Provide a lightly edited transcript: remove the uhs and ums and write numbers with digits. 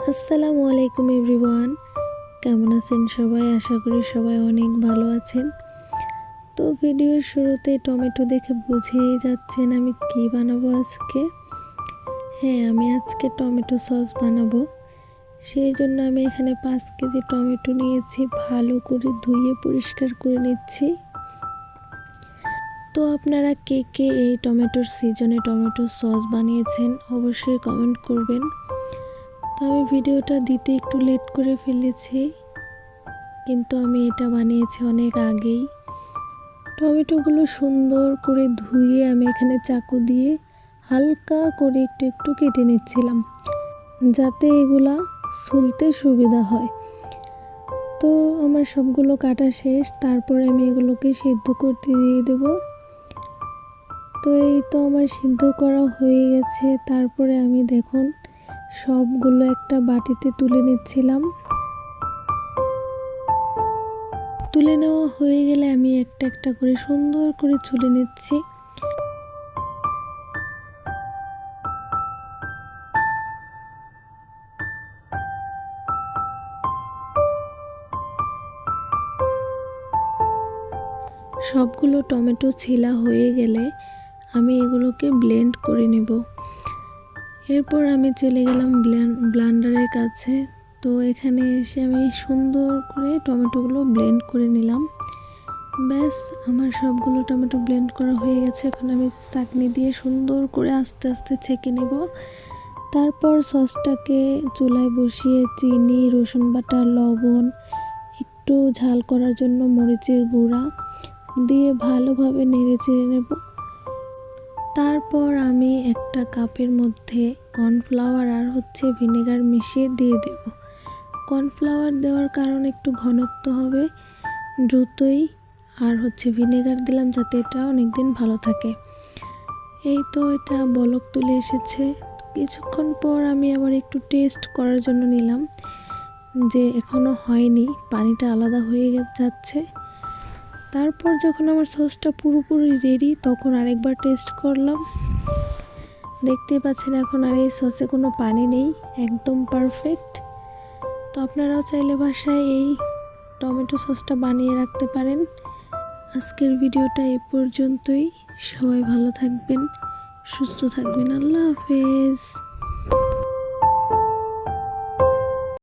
আসসালামু আলাইকুম এভরিওয়ান, কেমন আছেন সবাই? আশা করি সবাই অনেক ভালো আছেন। তো ভিডিওর শুরুতে টমেটো দেখে বুঝেই যাচ্ছেন আমি কি বানাবো আজকে। হ্যাঁ, আমি আজকে টমেটো সস বানাবো। সেই জন্য আমি এখানে 5 কেজি টমেটো নিয়েছি, ভালো করে ধুয়ে পরিষ্কার করে নিচ্ছি। তো আপনারা কে কে এই টমেটোর সিজনে টমেটো সস বানিয়েছেন অবশ্যই কমেন্ট করবেন। তো আমি ভিডিওটা দিতে একটু লেট করে ফেলেছি, কিন্তু আমি এটা বানিয়েছি অনেক আগেই। টমেটোগুলো সুন্দর করে ধুয়ে আমি এখানে চাকু দিয়ে হালকা করে একটু একটু কেটে নিচ্ছিলাম, যাতে এগুলা ছুলতে সুবিধা হয়। তো আমার সবগুলো কাটা শেষ, তারপরে আমি এগুলোকে সিদ্ধ করতে দিয়ে দেব। তো এই তো আমার সিদ্ধ করা হয়ে গেছে। তারপরে আমি দেখুন সবগুলো একটা বাটিতে তুলে নিচ্ছিলাম। তুলে নেওয়া হয়ে গেলে আমি একটা একটা করে সুন্দর করে ছুলে নিচ্ছি। সবগুলো টমেটো ছিলা হয়ে গেলে আমি এগুলোকে ব্লেন্ড করে নেব। এরপর আমি চলে গেলাম ব্লেন্ডারের কাছে। তো এখানে এসে আমি সুন্দর করে টমেটোগুলো ব্লেন্ড করে নিলাম। ব্যাস, আমার সবগুলো টমেটো ব্লেন্ড করা হয়ে গেছে। এখন আমি চাটনি দিয়ে সুন্দর করে আস্তে আস্তে ছেঁকে নেব। তারপর সসটাকে চুলায় বসিয়ে চিনি, রসুন বাটা, লবণ, একটু ঝাল করার জন্য মরিচের গুঁড়া দিয়ে ভালোভাবে নেড়ে চেড়ে নেব। তারপর আমি একটা কাপের মধ্যে কর্নফ্লাওয়ার আর ভিনেগার মিশিয়ে দিয়ে দেব। কর্নফ্লাওয়ার দেওয়ার কারণে একটু ঘনত্ব হবে দ্রুতই, আর ভিনেগার দিলাম যাতে এটা অনেক দিন ভালো থাকে। এই তো এটা বলক তুলে এসেছে। তো কিছুক্ষণ পর আমি আবার একটু টেস্ট করার জন্য নিলাম, যে এখনও হয়নি, পানিটা আলাদা হয়ে যাচ্ছে। তারপর যখন আমার সসটা পুরোপুরি রেডি তখন আরেকবার টেস্ট করলাম। দেখতেই পাচ্ছেন এখন আর এই সসে কোনো পানি নেই, একদম পারফেক্ট। তো আপনারাও চাইলে বাসায় এই টমেটো সসটা বানিয়ে রাখতে পারেন। আজকের ভিডিওটা এ পর্যন্তই। সবাই ভালো থাকবেন, সুস্থ থাকবেন। আল্লাহ হাফেজ।